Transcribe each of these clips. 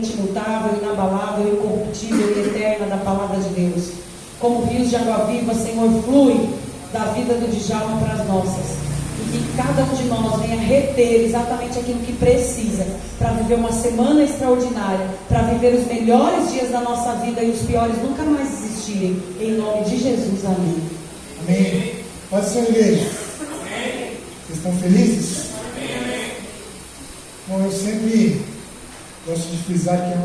semente imutável, inabalável, incorruptível e eterna da palavra de Deus. Como rios de água viva, Senhor, flui da vida do Djalma para as nossas. E que cada um de nós venha reter exatamente aquilo que precisa para viver uma semana extraordinária, para viver os melhores dias da nossa vida e os piores nunca mais existirem. Em nome de Jesus, amém. Amém. Pode ser, igreja. Vocês estão felizes? Amém. Bom, eu sempre gosto de frisar que é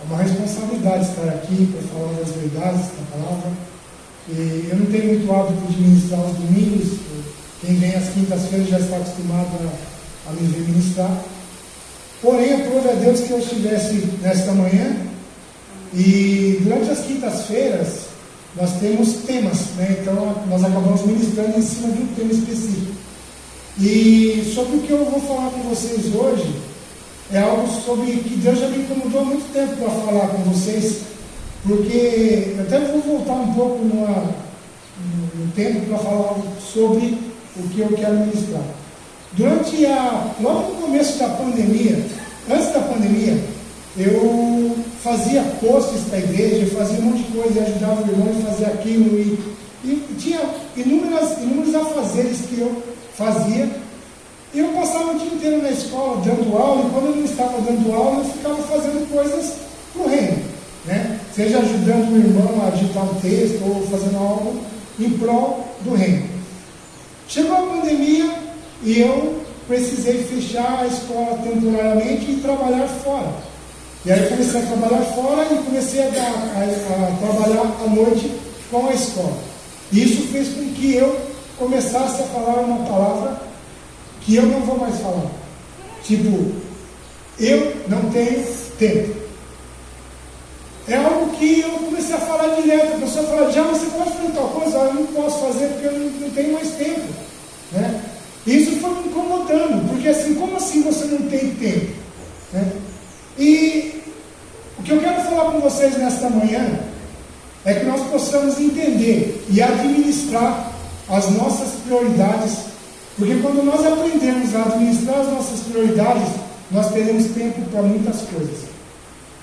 uma responsabilidade estar aqui para falar das verdades da palavra. E eu não tenho muito hábito de ministrar aos domingos. Quem vem às quintas-feiras já está acostumado a me ver ministrar. Porém, aprove a Deus que eu estivesse nesta manhã. E durante as quintas-feiras nós temos temas, né? Então nós acabamos ministrando em cima de um tema específico. E sobre o que eu vou falar com vocês hoje é algo sobre que Deus já me incomodou há muito tempo para falar com vocês, porque eu até vou voltar um pouco no tempo para falar sobre o que eu quero ministrar. Logo no começo da pandemia, antes da pandemia, eu fazia posts para a igreja, eu fazia um monte de coisa, ajudava o irmão a fazer aquilo, e tinha inúmeros afazeres que eu fazia. E eu passava o dia inteiro na escola dando aula, e quando eu não estava dando aula, eu ficava fazendo coisas para o reino, né? Seja ajudando o irmão a digitar um texto, ou fazendo algo em prol do reino. Chegou a pandemia e eu precisei fechar a escola temporariamente e trabalhar fora. E aí eu comecei a trabalhar fora e comecei a trabalhar à noite com a escola. E isso fez com que eu começasse a falar uma palavra que eu não vou mais falar. Tipo, eu não tenho tempo. É algo que eu comecei a falar direto. A pessoa fala, já você pode fazer tal coisa? Eu não posso fazer porque eu não tenho mais tempo, né? E isso foi me incomodando, porque assim, como assim você não tem tempo, né? E o que eu quero falar com vocês nesta manhã é que nós possamos entender e administrar as nossas prioridades, porque quando nós aprendemos a administrar as nossas prioridades, nós teremos tempo para muitas coisas.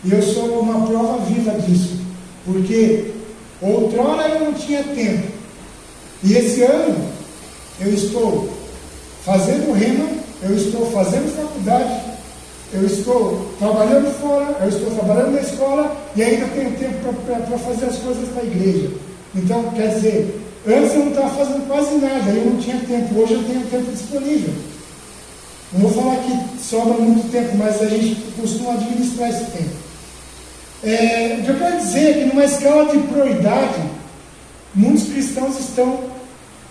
E eu sou uma prova viva disso, porque outrora eu não tinha tempo, e esse ano eu estou fazendo rema, eu estou fazendo faculdade, eu estou trabalhando fora, eu estou trabalhando na escola e ainda tenho tempo para fazer as coisas para a igreja. Então, quer dizer, antes eu não estava fazendo quase nada, eu não tinha tempo, hoje eu tenho tempo disponível. Não vou falar que sobra muito tempo, mas a gente costuma administrar esse tempo. O que eu quero dizer é que numa escala de prioridade, muitos cristãos estão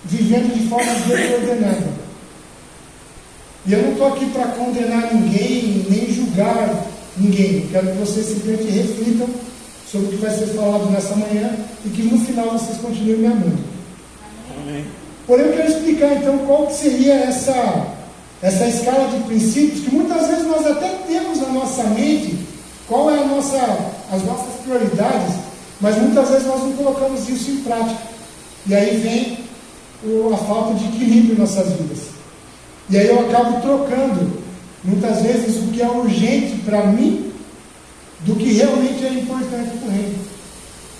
vivendo de forma desordenada. E eu não estou aqui para condenar ninguém, nem julgar ninguém. Quero que vocês simplesmente reflitam sobre o que vai ser falado nessa manhã e que no final vocês continuem me amando. Amém. Porém, eu quero explicar então qual que seria essa escala de princípios que muitas vezes nós até temos na nossa mente, qual é as nossas prioridades, mas muitas vezes nós não colocamos isso em prática. E aí vem a falta de equilíbrio em nossas vidas. E aí eu acabo trocando, muitas vezes, o que é urgente para mim, do que realmente é importante para o reino.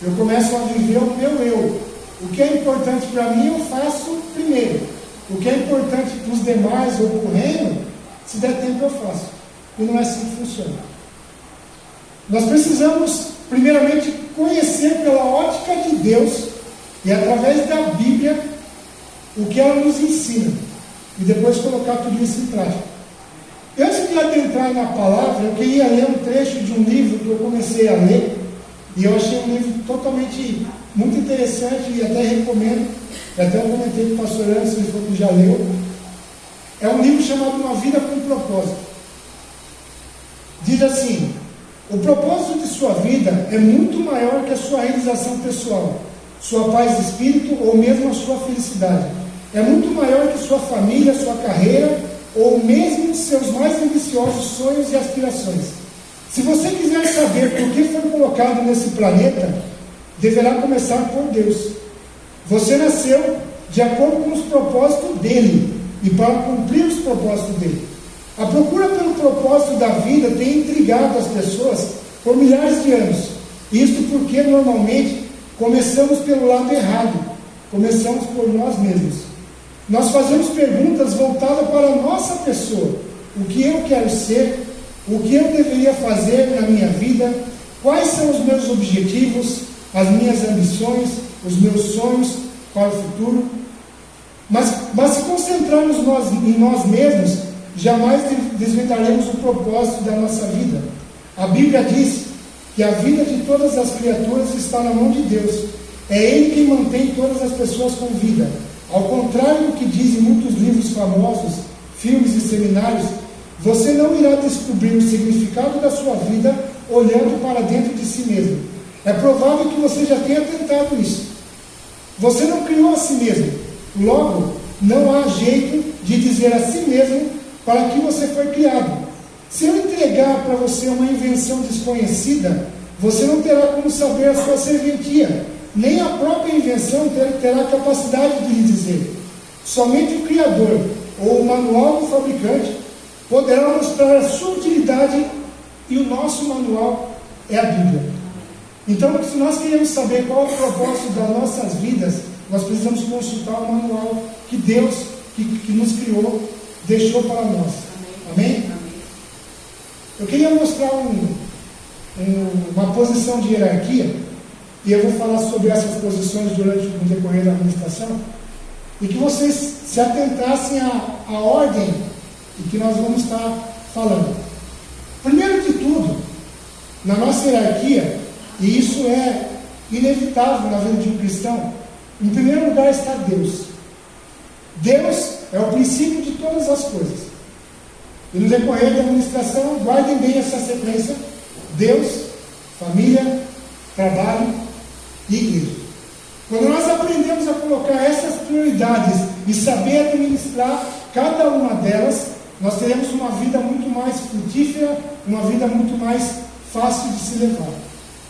Eu começo a viver o meu eu. O que é importante para mim, eu faço primeiro. O que é importante para os demais ou para o reino, se der tempo eu faço. E não é assim que funciona. Nós precisamos, primeiramente, conhecer pela ótica de Deus e através da Bíblia o que ela nos ensina. E depois colocar tudo isso em prática. Antes de adentrar na palavra, eu queria ler um trecho de um livro que eu comecei a ler, e eu achei um livro totalmente muito interessante e até recomendo. Até eu comentei com o pastor Anderson, ele falou que já leu. É um livro chamado Uma Vida com Propósito. Diz assim: o propósito de sua vida é muito maior que a sua realização pessoal, sua paz de espírito ou mesmo a sua felicidade. É muito maior que sua família, sua carreira, ou mesmo seus mais ambiciosos sonhos e aspirações. Se você quiser saber por que foi colocado nesse planeta, deverá começar por Deus. Você nasceu de acordo com os propósitos dele, e para cumprir os propósitos dele. A procura pelo propósito da vida tem intrigado as pessoas por milhares de anos. Isto porque, normalmente, começamos pelo lado errado. Começamos por nós mesmos. Nós fazemos perguntas voltadas para a nossa pessoa. O que eu quero ser? O que eu deveria fazer na minha vida? Quais são os meus objetivos? As minhas ambições? Os meus sonhos para o futuro? Mas se concentrarmos em nós mesmos, jamais desvendaremos o propósito da nossa vida. A Bíblia diz que a vida de todas as criaturas está na mão de Deus. É Ele quem mantém todas as pessoas com vida. Ao contrário do que dizem muitos livros famosos, filmes e seminários, você não irá descobrir o significado da sua vida olhando para dentro de si mesmo. É provável que você já tenha tentado isso. Você não criou a si mesmo. Logo, não há jeito de dizer a si mesmo para que você foi criado. Se eu entregar para você uma invenção desconhecida, você não terá como saber a sua serventia. Nem a própria invenção terá capacidade de lhe dizer. Somente o Criador ou o manual do fabricante poderá mostrar a sua utilidade, e o nosso manual é a Bíblia. Então, se nós queremos saber qual é o propósito das nossas vidas, nós precisamos consultar o manual que Deus, que nos criou, deixou para nós. Amém? Eu queria mostrar uma posição de hierarquia, e eu vou falar sobre essas posições durante o decorrer da administração, e que vocês se atentassem à ordem em que nós vamos estar falando. Primeiro de tudo, na nossa hierarquia, e isso é inevitável na vida de um cristão, em primeiro lugar está Deus. Deus é o princípio de todas as coisas. E no decorrer da administração, guardem bem essa sequência: Deus, família, trabalho e igreja. Quando nós aprendemos a colocar essas prioridades e saber administrar cada uma delas, nós teremos uma vida muito mais frutífera, uma vida muito mais fácil de se levar.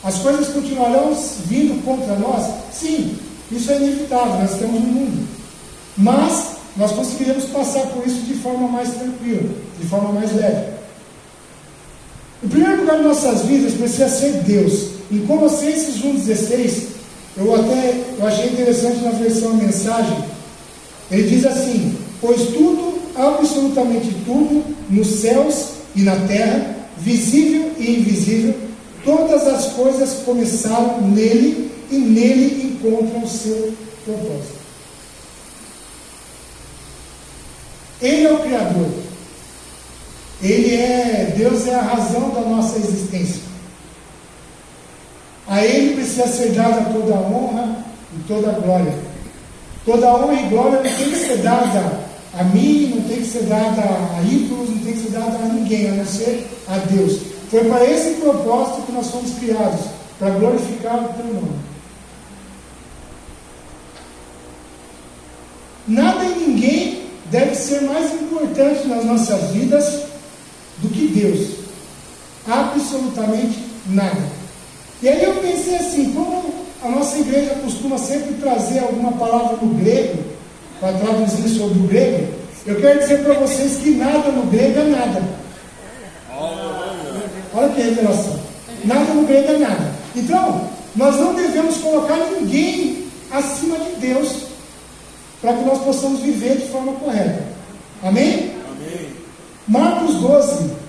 As coisas continuarão vindo contra nós? Sim, isso é inevitável, nós estamos no mundo. Mas nós conseguiremos passar por isso de forma mais tranquila, de forma mais leve. Em primeiro lugar em nossas vidas precisa ser Deus. Em Colossenses 1,16, eu achei interessante na versão mensagem, ele diz assim: pois tudo, absolutamente tudo, nos céus e na terra, visível e invisível, todas as coisas começaram nele e nele encontram o seu propósito. Ele é o Criador. Deus é a razão da nossa existência. A Ele precisa ser dada toda a honra e toda a glória. Toda a honra e glória não tem que ser dada a mim, não tem que ser dada a ídolos, não tem que ser dada a ninguém, a não ser a Deus. Foi para esse propósito que nós fomos criados, para glorificar o teu nome. Nada e ninguém deve ser mais importante nas nossas vidas do que Deus. Absolutamente nada. E aí eu pensei assim, como a nossa igreja costuma sempre trazer alguma palavra no grego, para traduzir sobre o grego, eu quero dizer para vocês que nada no grego é nada. Olha que revelação. Nada no grego é nada. Então, nós não devemos colocar ninguém acima de Deus, para que nós possamos viver de forma correta. Amém? Amém. Marcos 12.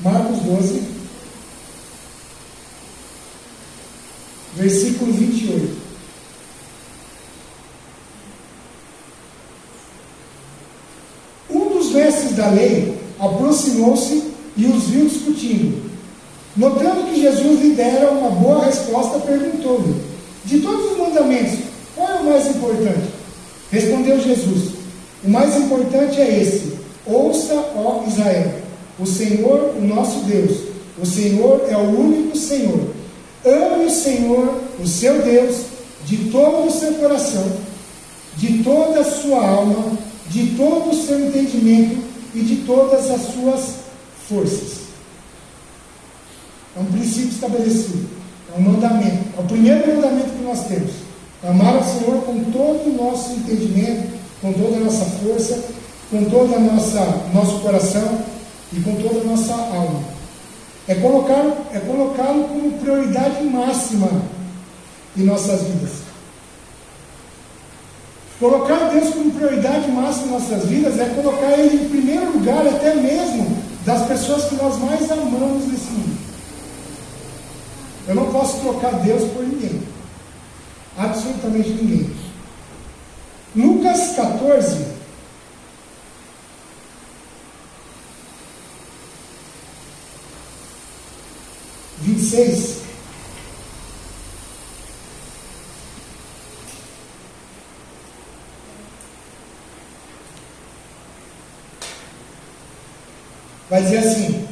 Marcos 12, versículo 28. Um dos mestres da lei aproximou-se e os viu discutindo. Notando que Jesus lhe dera uma boa resposta, perguntou-lhe: de todos os mandamentos, qual é o mais importante? Respondeu Jesus: o mais importante é esse: ouça, ó Israel, o Senhor, o nosso Deus, o Senhor é o único Senhor. Ame o Senhor, o seu Deus, de todo o seu coração, de toda a sua alma, de todo o seu entendimento e de todas as suas forças. É um princípio estabelecido, é um mandamento, é o primeiro mandamento que nós temos. Amar ao Senhor com todo o nosso entendimento, com toda a nossa força, com todo o nosso coração e com toda a nossa alma. É colocá-lo como prioridade máxima em nossas vidas. Colocar Deus como prioridade máxima em nossas vidas é colocar Ele em primeiro lugar, até mesmo das pessoas que nós mais amamos nesse mundo. Eu não posso trocar Deus por ninguém. Absolutamente ninguém. Lucas 14, (26). Vai dizer assim: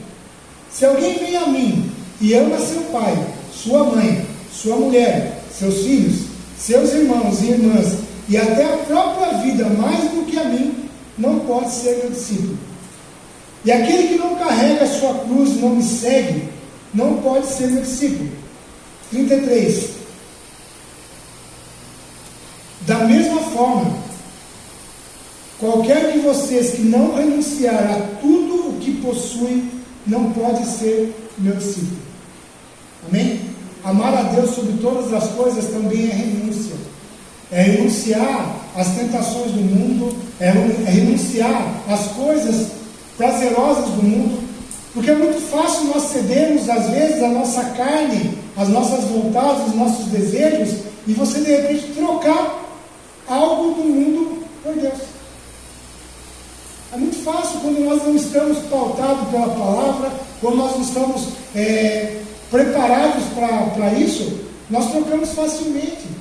se alguém vem a mim e ama seu pai, sua mãe, sua mulher, seus filhos, seus irmãos e irmãs, e até a própria vida mais do que a mim, não pode ser meu discípulo. E aquele que não carrega a sua cruz e não me segue, não pode ser meu discípulo. 33. Da mesma forma, qualquer de vocês que não renunciar a tudo o que possui, não pode ser meu discípulo. Amém? Amar a Deus sobre todas as coisas também é renúncia. É renunciar às tentações do mundo, é renunciar às coisas prazerosas do mundo, porque é muito fácil nós cedermos, às vezes, a nossa carne, as nossas vontades, os nossos desejos, e você, de repente, trocar algo do mundo por Deus. É muito fácil quando nós não estamos pautados pela palavra, quando nós não estamos preparados para isso, nós trocamos facilmente.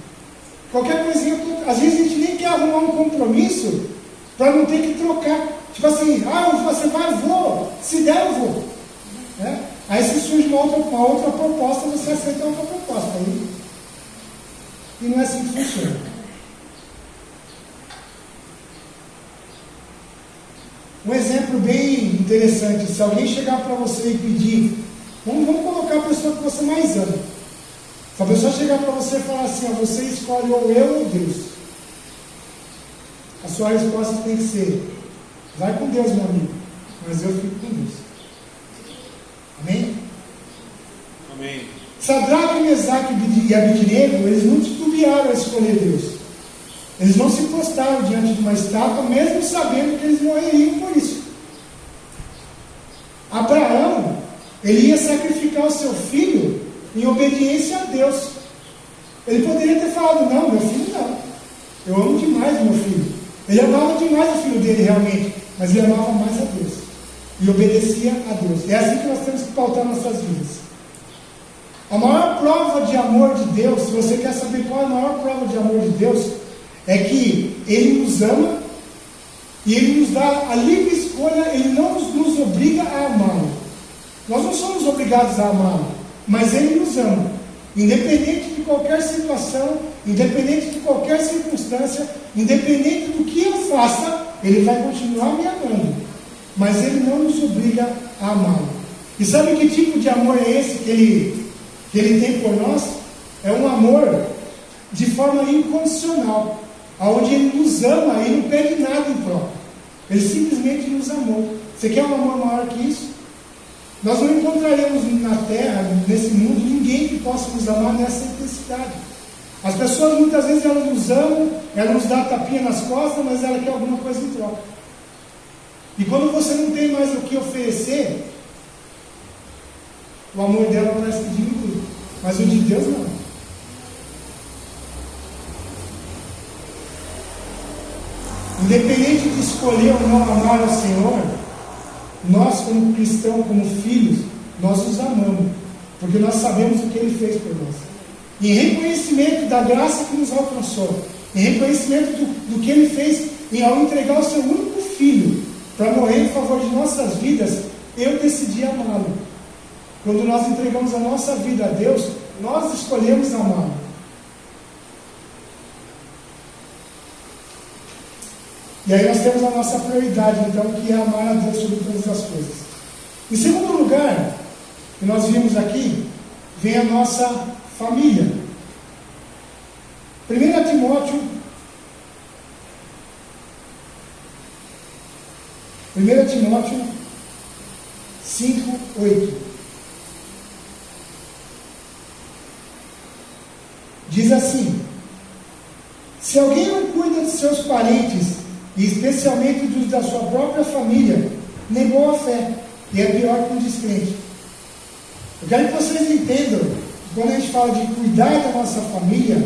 Qualquer coisinha, às vezes a gente nem quer arrumar um compromisso para não ter que trocar. Tipo assim, você vai, eu vou, se der eu vou. Né? Aí se surge uma outra proposta, você aceita outra proposta. Aí, e não é assim que funciona. Um exemplo bem interessante: se alguém chegar para você e pedir, vamos colocar a pessoa que você mais ama. Se a pessoa chegar para você e falar assim, você escolhe ou eu ou Deus, a sua resposta tem que ser: vai com Deus, meu amigo, mas eu fico com Deus. Amém? Amém. Sadraque, Mesaque e Abednego, eles não titubearam a escolher Deus. Eles não se prostraram diante de uma estátua, mesmo sabendo que eles morreriam por isso. Abraão, ele ia sacrificar o seu filho em obediência a Deus. Ele poderia ter falado: não, meu filho não. Eu amo demais o meu filho. Ele amava demais o filho dele realmente, mas ele amava mais a Deus. E obedecia a Deus. É assim que nós temos que pautar nossas vidas. A maior prova de amor de Deus, se você quer saber qual é a maior prova de amor de Deus, é que Ele nos ama e Ele nos dá a livre escolha. Ele não nos obriga a amá-lo. Nós não somos obrigados a amá-lo, mas Ele nos ama. Independente de qualquer situação, independente de qualquer circunstância, independente do que eu faça, Ele vai continuar me amando. Mas Ele não nos obriga a amá-lo. E sabe que tipo de amor é esse que Ele tem por nós? É um amor de forma incondicional, onde Ele nos ama e não pede nada em troca. Ele simplesmente nos amou. Você quer um amor maior que isso? Nós não encontraremos na terra, nesse mundo, ninguém que possa nos amar nessa intensidade. As pessoas muitas vezes elas nos amam, elas nos dão tapinha nas costas, mas ela quer alguma coisa em troca. E quando você não tem mais o que oferecer, o amor dela parece que diminui, mas o de Deus não. Independente de escolher ou não amar ao Senhor, nós como cristãos, como filhos, nós os amamos, porque nós sabemos o que Ele fez por nós. Em reconhecimento da graça que nos alcançou, em reconhecimento do que Ele fez ao entregar o seu único filho para morrer em favor de nossas vidas, eu decidi amá-lo. Quando nós entregamos a nossa vida a Deus, nós escolhemos amá-lo. E aí nós temos a nossa prioridade, então, que é amar a Deus sobre todas as coisas. Em segundo lugar, que nós vimos aqui, vem a nossa família. 1 Timóteo 5:8 diz assim: se alguém não cuida de seus parentes, e especialmente dos da sua própria família, negou a fé, e é pior que um descrente. Eu quero que vocês entendam que quando a gente fala de cuidar da nossa família,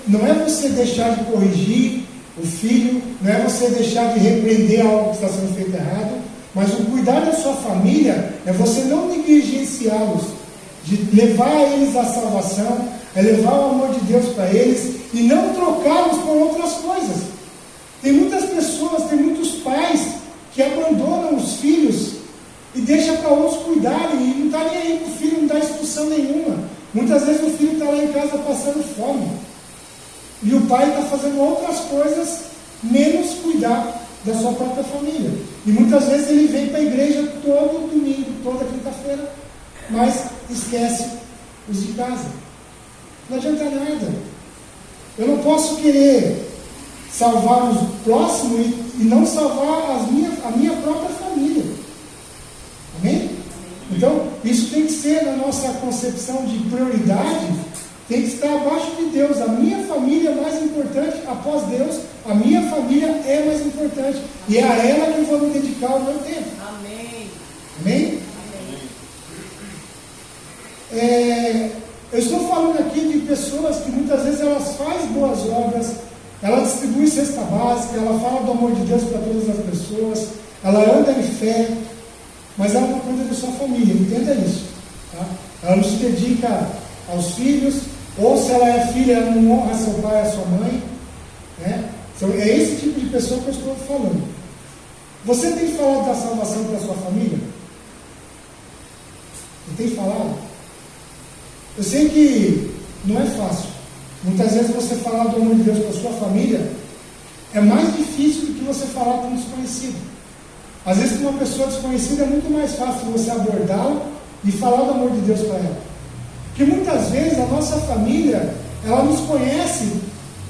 não é você deixar de corrigir o filho, não é você deixar de repreender algo que está sendo feito errado, mas o cuidar da sua família é você não negligenciá-los, de levar eles à salvação, é levar o amor de Deus para eles e não trocá-los por outras coisas. Tem muitas pessoas, tem muitos pais que abandonam os filhos e deixam para outros cuidarem e não está nem aí para o filho, não dá instrução nenhuma. Muitas vezes o filho está lá em casa passando fome e o pai está fazendo outras coisas menos cuidar da sua própria família. E muitas vezes ele vem para a igreja todo domingo, toda quinta-feira, mas esquece os de casa. Não adianta nada. Eu não posso querer salvar os próximos e não salvar a minha própria família. Amém? Então, isso tem que ser na nossa concepção de prioridade, tem que estar abaixo de Deus. A minha família é mais importante após Deus. A minha família é mais importante. E é a ela que eu vou me dedicar o meu tempo. Amém. Amém? Eu estou falando aqui de pessoas que muitas vezes elas fazem boas obras, ela distribui cesta básica, ela fala do amor de Deus para todas as pessoas, ela anda em fé, mas ela não cuida da sua família, entenda isso. Tá? Ela não se dedica aos filhos, ou se ela é filha, ela não honra seu pai e a sua mãe. Né? Então, é esse tipo de pessoa que eu estou falando. Você tem falado da salvação para a sua família? Você tem falado? Eu sei que não é fácil. Muitas vezes você falar do amor de Deus para a sua família é mais difícil do que você falar para um desconhecido. Às vezes para uma pessoa desconhecida é muito mais fácil você abordá-la e falar do amor de Deus para ela. Porque muitas vezes a nossa família, ela nos conhece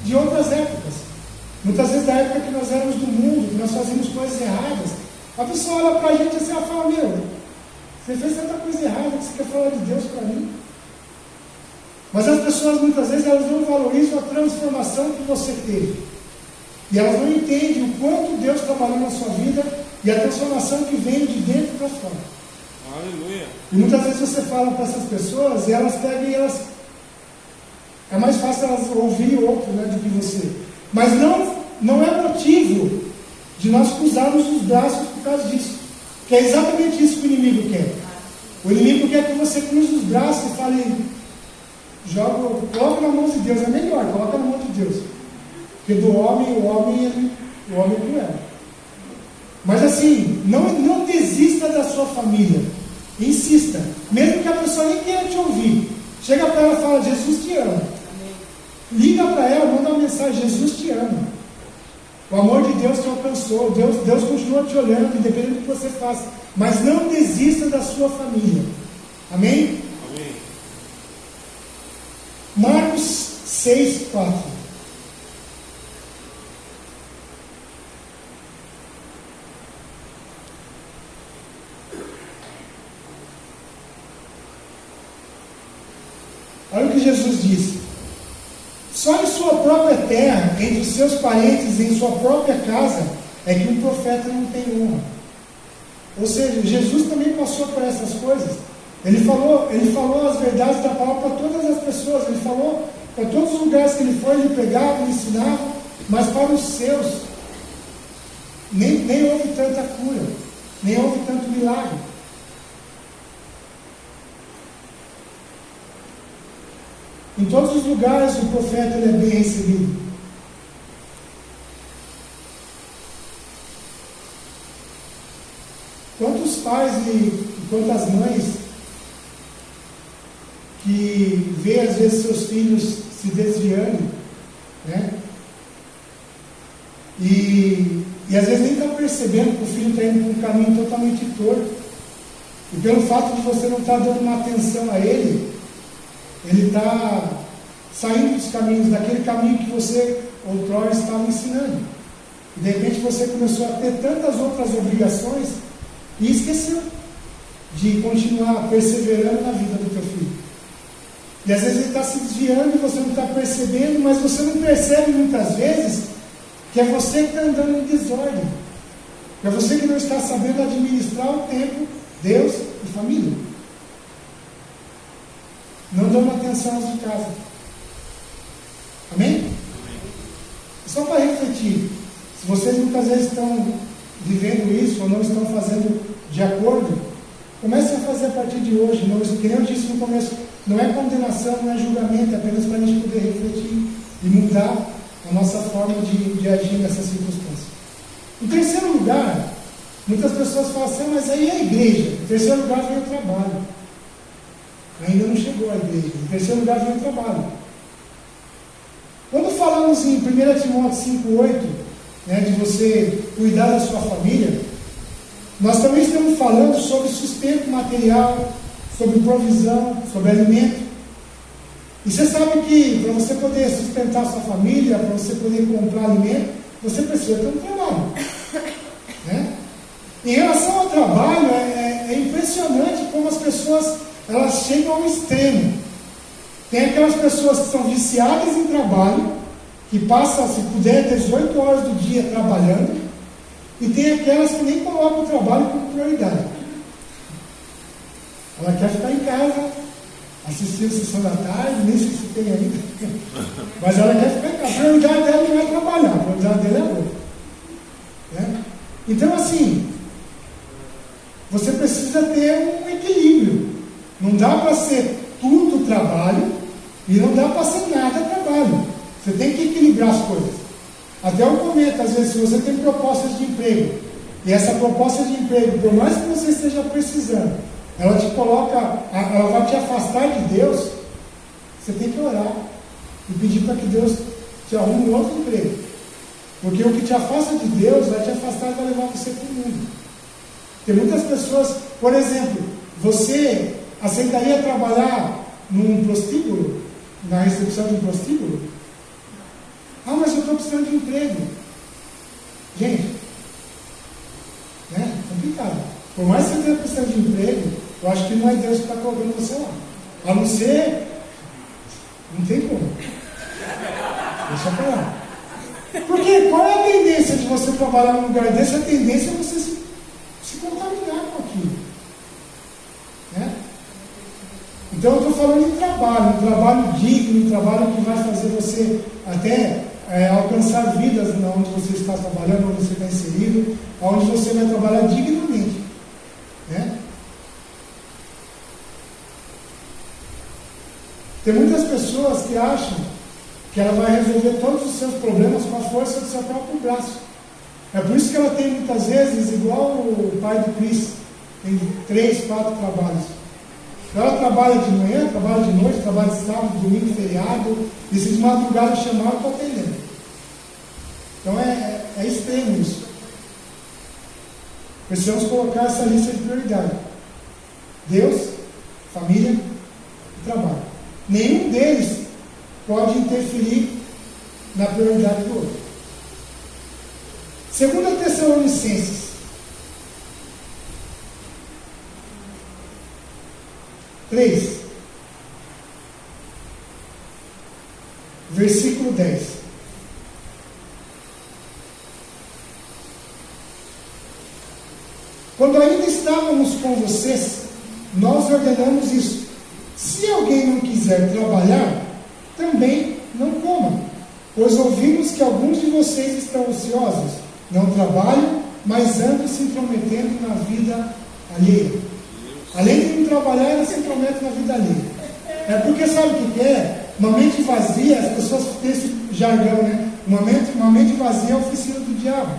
de outras épocas. Muitas vezes da época que nós éramos do mundo, que nós fazíamos coisas erradas. A pessoa olha para a gente assim, ela fala: meu, você fez tanta coisa errada que você quer falar de Deus para mim? Mas as pessoas muitas vezes elas não valorizam a transformação que você teve. E elas não entendem o quanto Deus trabalhou na sua vida e a transformação que vem de dentro para fora. Aleluia. E muitas vezes você fala para essas pessoas e elas pegam e elas... É mais fácil elas ouvirem o outro, né, do que você. Mas não é motivo de nós cruzarmos os braços por causa disso. Que é exatamente isso que o inimigo quer. O inimigo quer que você cruze os braços e fale... coloca na mão de Deus, é melhor, coloca na mão de Deus. Porque do homem, o homem é cruel. Mas assim, não desista da sua família. Insista. Mesmo que a pessoa nem queira te ouvir. Chega para ela e fala: Jesus te ama. Liga para ela, manda uma mensagem: Jesus te ama. O amor de Deus te alcançou. Deus continua te olhando, independente do que você faça. Mas não desista da sua família. Amém? Amém. Marcos 6:4. Olha o que Jesus disse: só em sua própria terra, entre os seus parentes, em sua própria casa, é que um profeta não tem honra. Ou seja, Jesus também passou por essas coisas. Ele falou as verdades da palavra para todas as pessoas. Ele falou para todos os lugares que ele foi, ele pregava, ele ensinava, mas para os seus nem houve tanta cura, nem houve tanto milagre. Em todos os lugares o profeta ele é bem recebido. Quantos pais e quantas mães que vê às vezes seus filhos se desviando, né? E às vezes nem estão percebendo que o filho está indo por um caminho totalmente torto. E pelo fato de você não estar dando uma atenção a ele, ele está saindo dos caminhos, daquele caminho que você outrora estava ensinando. E de repente você começou a ter tantas outras obrigações e esqueceu de continuar perseverando na vida do teu filho. E às vezes ele está se desviando e você não está percebendo, mas você não percebe muitas vezes que é você que está andando em desordem. É você que não está sabendo administrar o tempo, Deus e família. Não dando atenção aos de casa. Amém? Só para refletir, se vocês muitas vezes estão vivendo isso ou não estão fazendo de acordo, comecem a fazer a partir de hoje. Não, que nem eu disse no começo, não é condenação, não é julgamento, é apenas para a gente poder refletir e mudar a nossa forma de agir nessa circunstância. Em terceiro lugar, muitas pessoas falam assim, mas aí é a igreja. Em terceiro lugar vem o trabalho. Ainda não chegou a igreja. Em terceiro lugar vem o trabalho. Quando falamos em 1 Timóteo 5,8, de você cuidar da sua família, nós também estamos falando sobre sustento material, sobre provisão, sobre alimento. E você sabe que para você poder sustentar a sua família, para você poder comprar alimento, você precisa ter um trabalho. Né? Em relação ao trabalho, é impressionante como as pessoas elas chegam ao extremo. Tem aquelas pessoas que são viciadas em trabalho, que passam, se puder, 18 horas do dia trabalhando, e tem aquelas que nem colocam o trabalho como prioridade. Ela quer ficar em casa, assistir a sessão da tarde, nem sei se tem ainda, mas ela quer ficar em casa. A prioridade dela não é trabalhar, a prioridade dela é outra. Né? Então, assim, você precisa ter um equilíbrio. Não dá para ser tudo trabalho e não dá para ser nada trabalho. Você tem que equilibrar as coisas. Até eu comento, às vezes, se você tem propostas de emprego, e essa proposta de emprego, por mais que você esteja precisando, ela te coloca, ela vai te afastar de Deus, você tem que orar e pedir para que Deus te arrume um outro emprego. Porque o que te afasta de Deus vai te afastar e vai levar você para o mundo. Tem muitas pessoas, por exemplo, você aceitaria trabalhar num prostíbulo, na recepção de um prostíbulo? Ah, mas eu estou precisando de emprego. Gente, complicado. Por mais que você esteja precisando de emprego, eu acho que não é Deus que está colocando você lá. A não ser, não tem como. Deixa eu falar. Porque qual é a tendência de você trabalhar num lugar desse? A tendência é você se contaminar com aquilo. Né? Então eu estou falando de trabalho, um trabalho digno, um trabalho que vai fazer você até alcançar vidas onde você está trabalhando, onde você está inserido, onde você vai trabalhar dignamente. Né? Tem muitas pessoas que acham que ela vai resolver todos os seus problemas com a força do seu próprio braço. É por isso que ela tem muitas vezes, igual o pai do Cris, tem 3, 4 trabalhos. Ela trabalha de manhã, trabalha de noite, trabalha de sábado, domingo, feriado, e se de madrugada chamaram para atender. Então é extremo isso. Precisamos colocar essa lista de prioridade. Deus, família e trabalho. Nenhum deles pode interferir na prioridade do outro. 2 Tessalonicenses 3, versículo 10. Quando ainda estávamos com vocês, nós ordenamos isso. Se alguém não quiser trabalhar, também não coma, pois ouvimos que alguns de vocês estão ociosos, não trabalham, mas andam se intrometendo na vida alheia. Além de não trabalhar, eles se intrometem na vida alheia. É porque sabe o que é? Uma mente vazia, as pessoas têm esse jargão, né? Uma mente vazia é a oficina do diabo.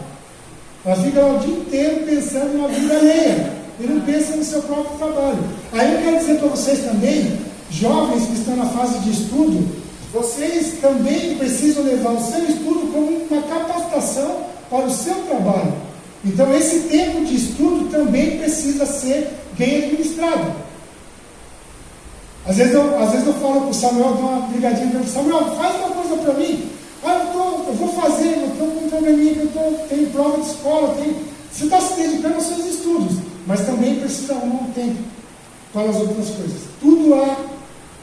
Ela fica lá o dia inteiro pensando na vida alheia e não pensa no seu próprio trabalho. Aí eu quero dizer para vocês também, jovens que estão na fase de estudo, vocês também precisam levar o seu estudo como uma capacitação para o seu trabalho. Então esse tempo de estudo também precisa ser bem administrado. Às vezes eu falo para o Samuel, dou uma brigadinha para ele, Samuel, faz uma coisa para mim. Eu vou fazer, eu estou com um probleminha, tenho prova de escola, você está se dedicando aos seus estudos, mas também precisa arrumar um tempo para as outras coisas. Tudo há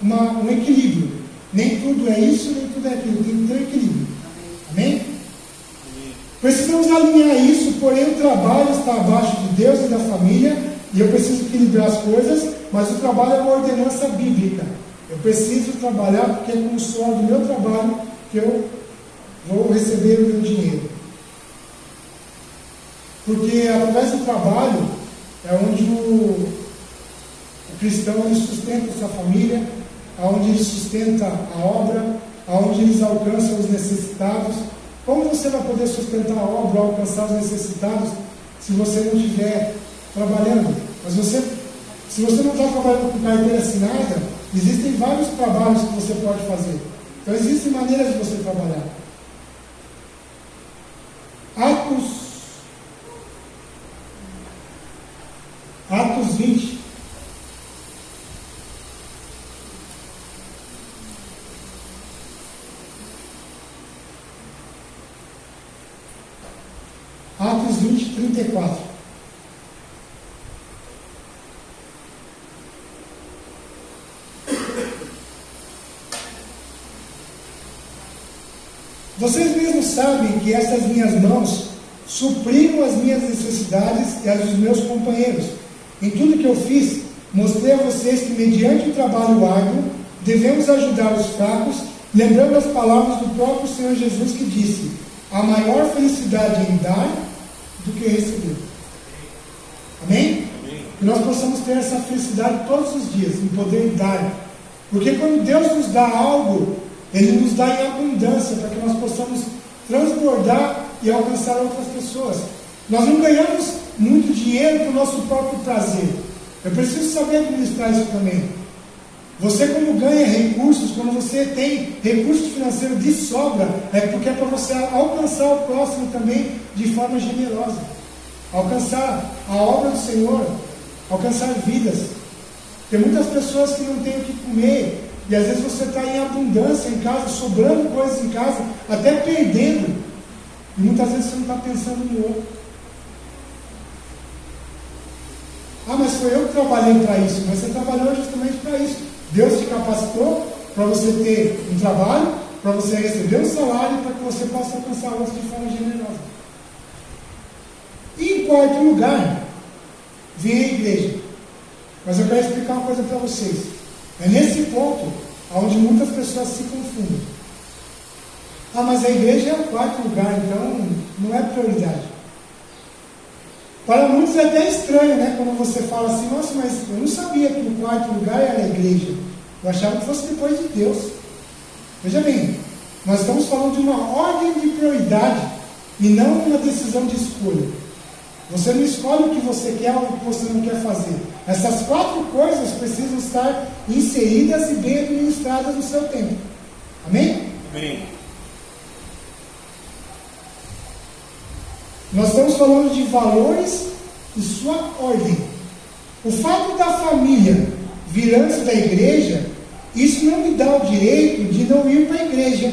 um equilíbrio. Nem tudo é isso, nem tudo é aquilo. Tem que ter um equilíbrio. Amém? Precisamos alinhar isso, porém o trabalho está abaixo de Deus e da família, e eu preciso equilibrar as coisas, mas o trabalho é uma ordenança bíblica. Eu preciso trabalhar porque é com o suor do meu trabalho que eu vou receber o meu dinheiro. Porque através do trabalho é onde o cristão ele sustenta a sua família, aonde ele sustenta a obra, aonde eles alcançam os necessitados. Como você vai poder sustentar a obra ou alcançar os necessitados se você não estiver trabalhando? Mas se você não está trabalhando com carteira assinada, existem vários trabalhos que você pode fazer. Então existem maneiras de você trabalhar. Atos 20. Atos 20, 34. Vocês mesmos sabem que essas minhas mãos supriram as minhas necessidades e as dos meus companheiros. Em tudo que eu fiz, mostrei a vocês que, mediante o trabalho árduo, devemos ajudar os fracos, lembrando as palavras do próprio Senhor Jesus que disse: há maior felicidade em dar do que receber. Amém? Amém? Que nós possamos ter essa felicidade todos os dias, em poder dar. Porque quando Deus nos dá algo, Ele nos dá em abundância, para que nós possamos transbordar e alcançar outras pessoas. Nós não ganhamos muito dinheiro para o nosso próprio prazer. Eu preciso saber administrar isso também. Você, quando ganha recursos, quando você tem recursos financeiros de sobra, é porque é para você alcançar o próximo também de forma generosa. Alcançar a obra do Senhor, alcançar vidas. Tem muitas pessoas que não têm o que comer, e às vezes você está em abundância em casa, sobrando coisas em casa, até perdendo. E muitas vezes você não está pensando no outro. Ah, mas foi eu que trabalhei para isso. Mas você trabalhou justamente para isso. Deus te capacitou para você ter um trabalho, para você receber um salário, para que você possa alcançar outros de forma generosa. E em quarto lugar, vem a igreja. Mas eu quero explicar uma coisa para vocês. É nesse ponto onde muitas pessoas se confundem. Ah, mas a igreja é o quarto lugar, então não é prioridade. Para muitos é até estranho, né? Quando você fala assim, nossa, mas eu não sabia que o quarto lugar era a igreja. Eu achava que fosse depois de Deus. Veja bem, nós estamos falando de uma ordem de prioridade e não uma decisão de escolha. Você não escolhe o que você quer ou o que você não quer fazer. Essas quatro coisas precisam estar inseridas e bem administradas no seu tempo. Amém? Amém. Nós estamos falando de valores e sua ordem. O fato da família vir antes da igreja, isso não me dá o direito de não ir para a igreja.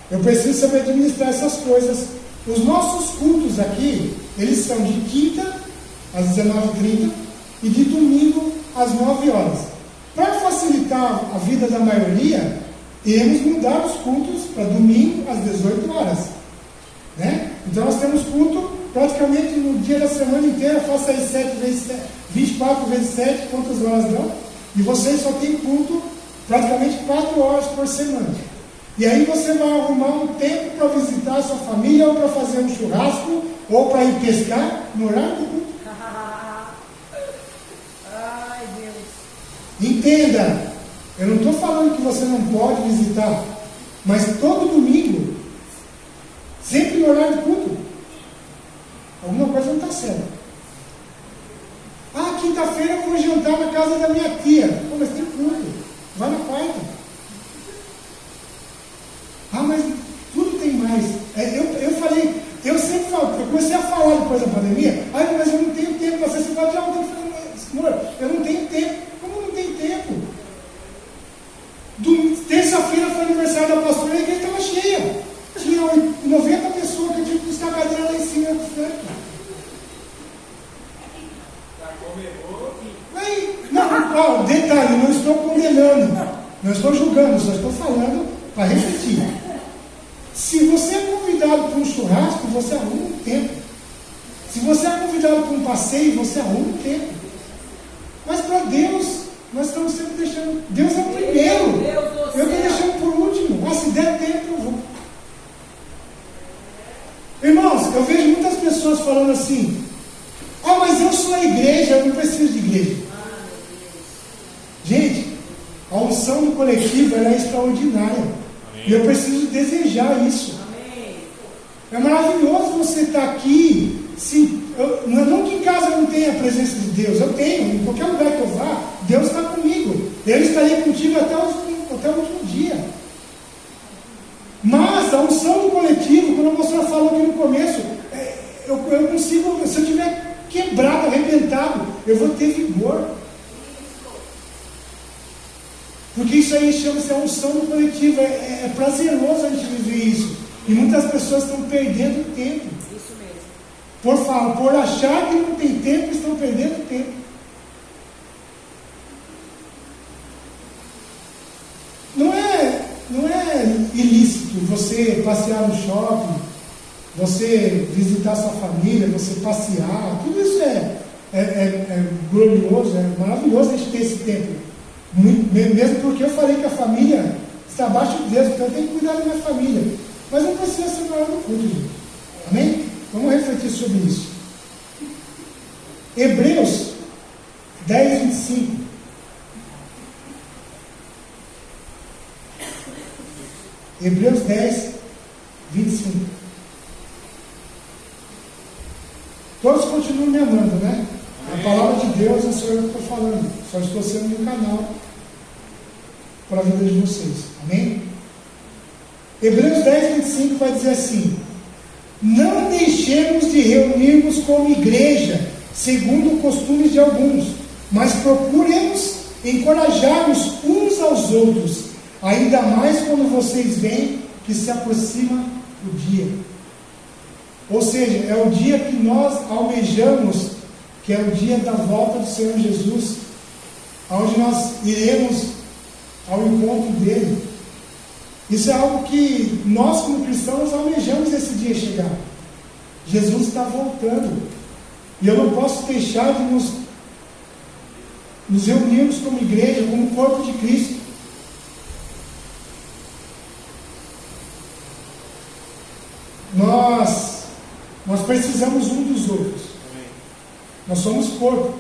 Eu preciso saber administrar essas coisas. Os nossos cultos aqui, eles são de quinta às 19h30 e de domingo às 9 horas. Para facilitar a vida da maioria, iremos mudar os cultos para domingo às 18 horas. Né? Então nós temos culto praticamente no dia da semana inteira. Faça aí 7 vezes 7, 24 vezes 7, quantas horas dão? E vocês só tem culto praticamente 4 horas por semana. E aí você vai arrumar um tempo para visitar a sua família, ou para fazer um churrasco, ou para ir pescar no horário do culto. Ai, Deus. Entenda, eu não estou falando que você não pode visitar, mas todo domingo, sempre no horário do culto. Alguma coisa não está certa. Ah, quinta-feira eu vou jantar na casa da minha tia. Pô, mas tem culto. Vai na quarta. Ah, mas tudo tem mais. Eu sempre falo, eu comecei a falar depois da pandemia. Ah, mas eu não tenho tempo para ser cidade. Amor, eu não tenho tempo. Como não tem tempo? Não, detalhe, não estou condenando, não estou julgando, só estou falando para refletir. Se você é convidado para um churrasco, você arruma um tempo. Se você é convidado para um passeio, você arruma um tempo. Mas para Deus, nós estamos sempre deixando. Deus é o primeiro. Eu estou deixando por último. Se der tempo, eu vou. Irmãos, eu vejo muitas pessoas falando assim: mas eu sou a igreja, eu não preciso de igreja. Gente, a unção do coletivo ela é extraordinária. Amém. E eu preciso desejar isso. Amém. É maravilhoso você estar aqui. Não que em casa eu não tenha a presença de Deus, eu tenho. Em qualquer lugar que eu vá, Deus está comigo. Eu estarei contigo até o último dia. Mas a unção do coletivo, como a moça falou aqui no começo, eu consigo, se eu estiver quebrado, arrebentado, eu vou ter vigor. Porque isso aí chama-se a unção do coletivo. É prazeroso a gente viver isso. E muitas pessoas estão perdendo tempo. Isso mesmo. Por achar que não tem tempo, estão perdendo tempo. Não é ilícito você passear no shopping, você visitar sua família, você passear. Tudo isso é glorioso, é maravilhoso a gente ter esse tempo. Mesmo porque eu falei que a família está abaixo de Deus, então eu tenho que cuidar da minha família. Mas não precisa ser na hora do culto, gente. Amém? Vamos refletir sobre isso. Hebreus 10, 25. Hebreus 10, 25. Todos continuam me amando, né? A palavra de Deus é só eu que estou falando. Só estou sendo um canal para a vida de vocês. Amém? Hebreus 10, 25 vai dizer assim: não deixemos de reunirmos como igreja, segundo o costume de alguns, mas procuremos encorajar-nos uns aos outros, ainda mais quando vocês veem que se aproxima o dia. Ou seja, é o dia que nós almejamos, que é o dia da volta do Senhor Jesus, onde nós iremos ao encontro dele. Isso é algo que nós, como cristãos, almejamos esse dia chegar. Jesus está voltando. E eu não posso deixar de nos reunirmos como igreja, como corpo de Cristo. Nós precisamos um dos outros. Nós somos corpo.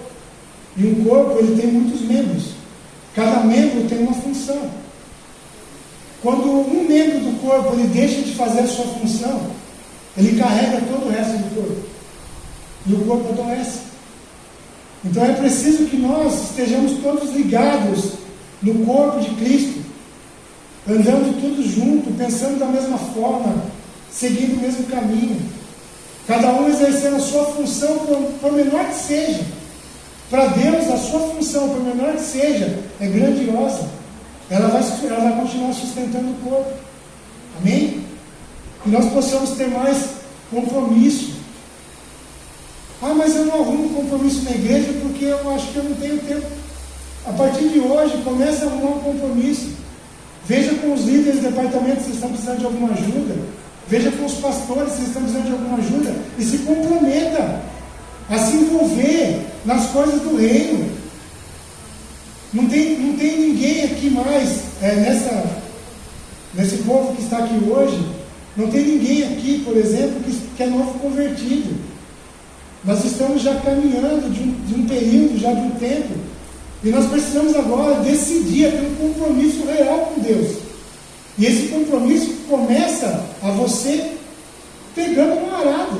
E um corpo, ele tem muitos membros. Cada membro tem uma função. Quando um membro do corpo ele deixa de fazer a sua função, ele carrega todo o resto do corpo. E o corpo adoece. Então é preciso que nós estejamos todos ligados no corpo de Cristo, andando todos juntos, pensando da mesma forma, seguindo o mesmo caminho. Cada um exercendo a sua função, por menor que seja. Para Deus, a sua função, por menor que seja, é grandiosa. Ela vai continuar sustentando o corpo. Amém? Que nós possamos ter mais compromisso. Mas eu não arrumo compromisso na igreja porque eu acho que eu não tenho tempo. A partir de hoje, comece a arrumar um compromisso. Veja com os líderes do departamento se estão precisando de alguma ajuda. Veja com os pastores se estão precisando de alguma ajuda. E se comprometa a se envolver nas coisas do reino. Não tem ninguém aqui mais, nesse povo que está aqui hoje, não tem ninguém aqui, por exemplo, que é novo convertido. Nós estamos já caminhando de um período, já de um tempo, e nós precisamos agora decidir, ter um compromisso real com Deus. E esse compromisso começa a você pegando no arado,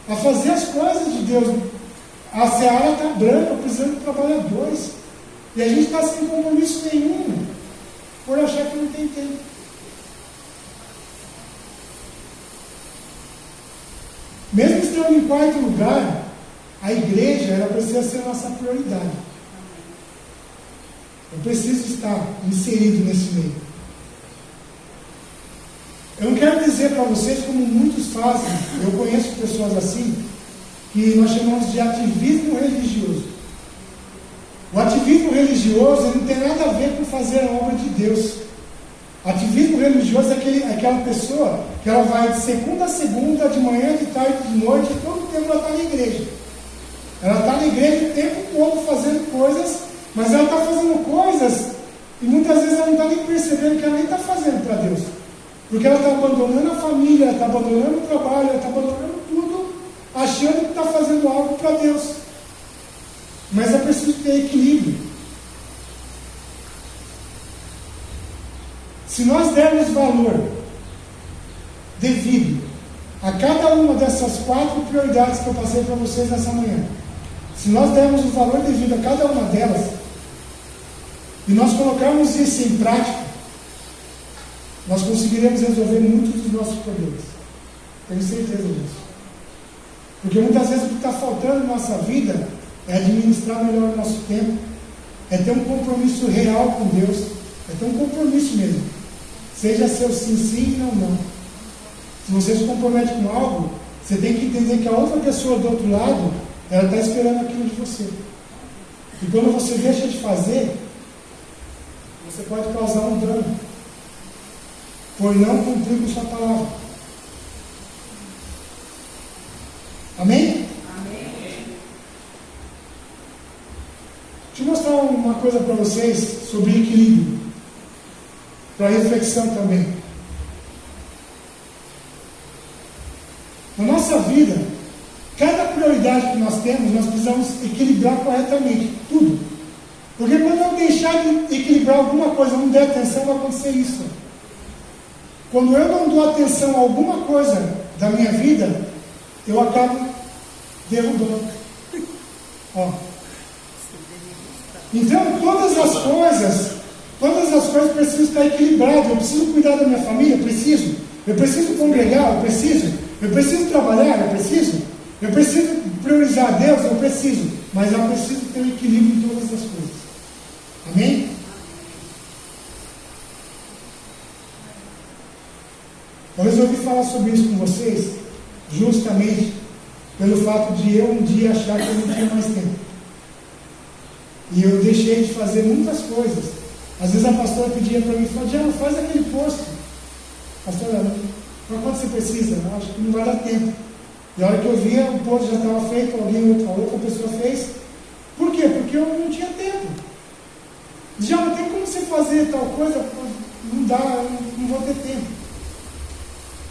a fazer as coisas de Deus. A seara está branca, precisando de trabalhadores. E a gente está sem compromisso nenhum, por achar que não tem tempo. Mesmo estando em quarto lugar, a igreja ela precisa ser a nossa prioridade. Eu preciso estar inserido nesse meio. Eu não quero dizer para vocês, como muitos fazem, eu conheço pessoas assim, que nós chamamos de ativismo religioso. O ativismo religioso ele não tem nada a ver com fazer a obra de Deus. Ativismo religioso é aquela pessoa que ela vai de segunda a segunda, de manhã, de tarde, de noite, e todo o tempo ela está na igreja. Ela está na igreja o tempo todo fazendo coisas, mas ela está fazendo coisas e muitas vezes ela não está nem percebendo que ela nem está fazendo para Deus. Porque ela está abandonando a família, ela está abandonando o trabalho, ela está abandonando tudo, achando que está fazendo algo para Deus. Mas é preciso ter equilíbrio. Se nós dermos valor devido a cada uma dessas 4 prioridades que eu passei para vocês nessa manhã, se nós dermos o valor devido a cada uma delas, e nós colocarmos isso em prática, nós conseguiremos resolver muitos dos nossos problemas. Tenho certeza disso. Porque muitas vezes o que está faltando na nossa vida é administrar melhor o nosso tempo, é ter um compromisso real com Deus, é ter um compromisso mesmo. Seja seu sim, sim e não, não. Se você se compromete com algo, você tem que entender que a outra pessoa do outro lado, ela está esperando aquilo de você. E quando você deixa de fazer, você pode causar um dano por não cumprir com sua palavra. Amém? Amém. Deixa eu mostrar uma coisa para vocês sobre equilíbrio, para reflexão também. Na nossa vida, cada prioridade que nós temos, nós precisamos equilibrar corretamente, tudo. Porque quando eu deixar de equilibrar alguma coisa, não der atenção, vai acontecer isso. Quando eu não dou atenção a alguma coisa da minha vida, eu acabo derrubando. Ó. Então, todas as coisas precisam estar equilibradas. Eu preciso cuidar da minha família? Eu preciso congregar? Eu preciso trabalhar? Eu preciso priorizar a Deus? Eu preciso. Mas eu preciso ter um equilíbrio em todas as coisas. Amém? Eu resolvi falar sobre isso com vocês, justamente pelo fato de eu um dia achar que eu não tinha mais tempo. E eu deixei de fazer muitas coisas. Às vezes a pastora pedia para mim, falava, Diana, faz aquele posto. Pastora, para quanto você precisa? Eu acho que não vai dar tempo. E a hora que eu via, o posto já estava feito, outra pessoa fez. Por quê? Porque eu não tinha tempo. Diana, tem como você fazer tal coisa? Não dá, eu não vou ter tempo.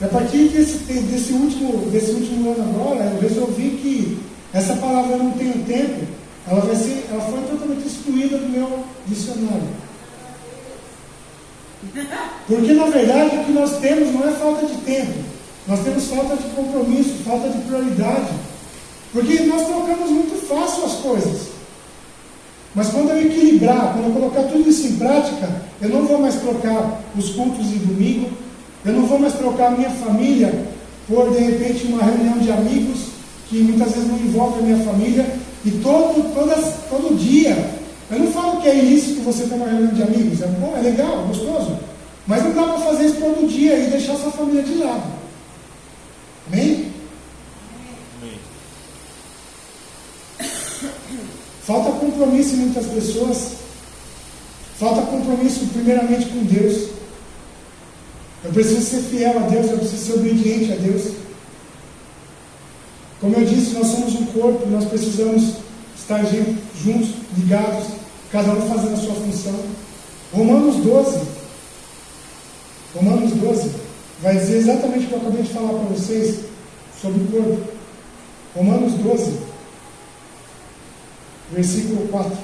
E a partir desse último ano agora, eu resolvi que essa palavra não tenho tempo, ela foi totalmente excluída do meu dicionário. Porque na verdade o que nós temos não é falta de tempo, nós temos falta de compromisso, falta de prioridade. Porque nós trocamos muito fácil as coisas. Mas quando eu equilibrar, quando eu colocar tudo isso em prática, eu não vou mais trocar os cultos de domingo, eu não vou mais trocar a minha família por, de repente, uma reunião de amigos que muitas vezes não envolve a minha família. E todo dia, eu não falo que é ilícito você ter uma reunião de amigos, é bom, é legal, é gostoso. Mas não dá para fazer isso todo dia e deixar sua família de lado. Amém? Amém. Falta compromisso em muitas pessoas. Falta compromisso primeiramente com Deus. Eu preciso ser fiel a Deus, eu preciso ser obediente a Deus. Como eu disse, nós somos um corpo, nós precisamos estar juntos, ligados, cada um fazendo a sua função. Romanos 12 vai dizer exatamente o que eu acabei de falar para vocês sobre o corpo. Romanos 12, versículo 4.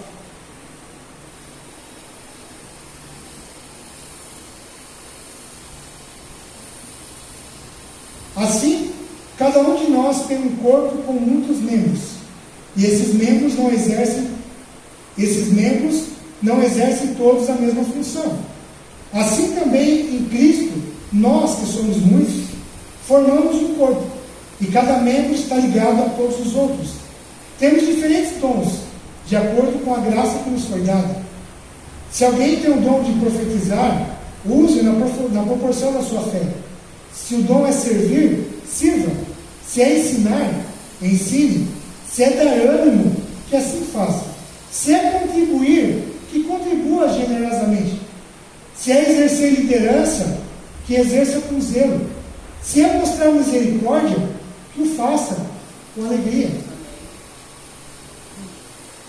Assim, cada um de nós tem um corpo com muitos membros, e esses membros não exercem todos a mesma função. Assim também em Cristo, nós que somos muitos, formamos um corpo, e cada membro está ligado a todos os outros. Temos diferentes dons, de acordo com a graça que nos foi dada. Se alguém tem o dom de profetizar, use na proporção da sua fé. Se o dom é servir, sirva. Se é ensinar, ensine. Se é dar ânimo, que assim faça. Se é contribuir, que contribua generosamente. Se é exercer liderança, que exerça com zelo. Se é mostrar misericórdia, que o faça com alegria.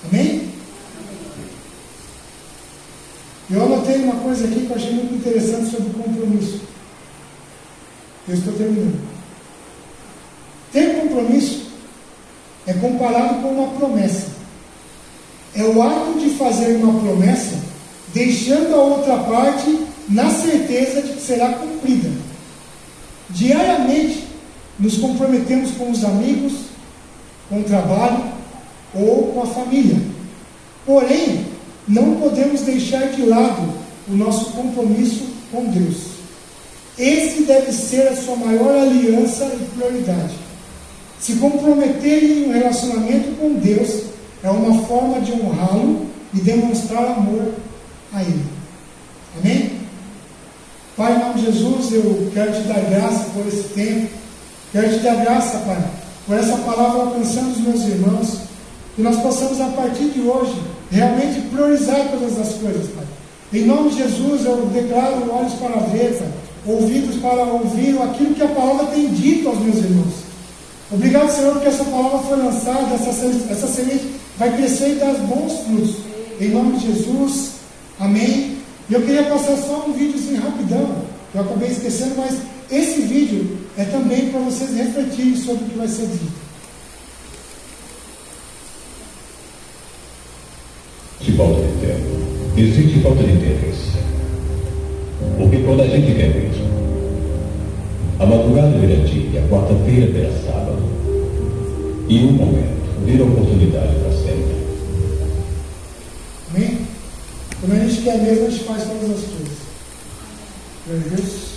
Amém? Eu anotei uma coisa aqui que eu achei muito interessante sobre compromisso. Eu estou terminando. Ter compromisso é comparado com uma promessa. É o ato de fazer uma promessa, deixando a outra parte na certeza de que será cumprida. Diariamente, nos comprometemos com os amigos, com o trabalho ou com a família. Porém, não podemos deixar de lado o nosso compromisso com Deus. Esse deve ser a sua maior aliança e prioridade. Se comprometer em um relacionamento com Deus é uma forma de honrá-lo e demonstrar amor a Ele. Amém? Pai, em nome de Jesus, eu quero te dar graça por esse tempo. Quero te dar graça, Pai, por essa palavra alcançando os meus irmãos. Que nós possamos, a partir de hoje, realmente priorizar todas as coisas, Pai. Em nome de Jesus, eu declaro olhos para ver, Pai, ouvidos para ouvir aquilo que a palavra tem dito aos meus irmãos. Obrigado, Senhor, porque essa palavra foi lançada, essa semente vai crescer e dar bons frutos. Em nome de Jesus, amém. E eu queria passar só um videozinho rapidão, que eu acabei esquecendo, mas esse vídeo é também para vocês refletirem sobre o que vai ser dito. Se falta de tempo, existe falta de interesse. Porque quando a gente quer mesmo, a madrugada vira dia, a quarta-feira vira sábado, e um momento vira oportunidade para sempre. Amém? Quando a gente quer mesmo, a gente faz todas as coisas. Glória a Deus.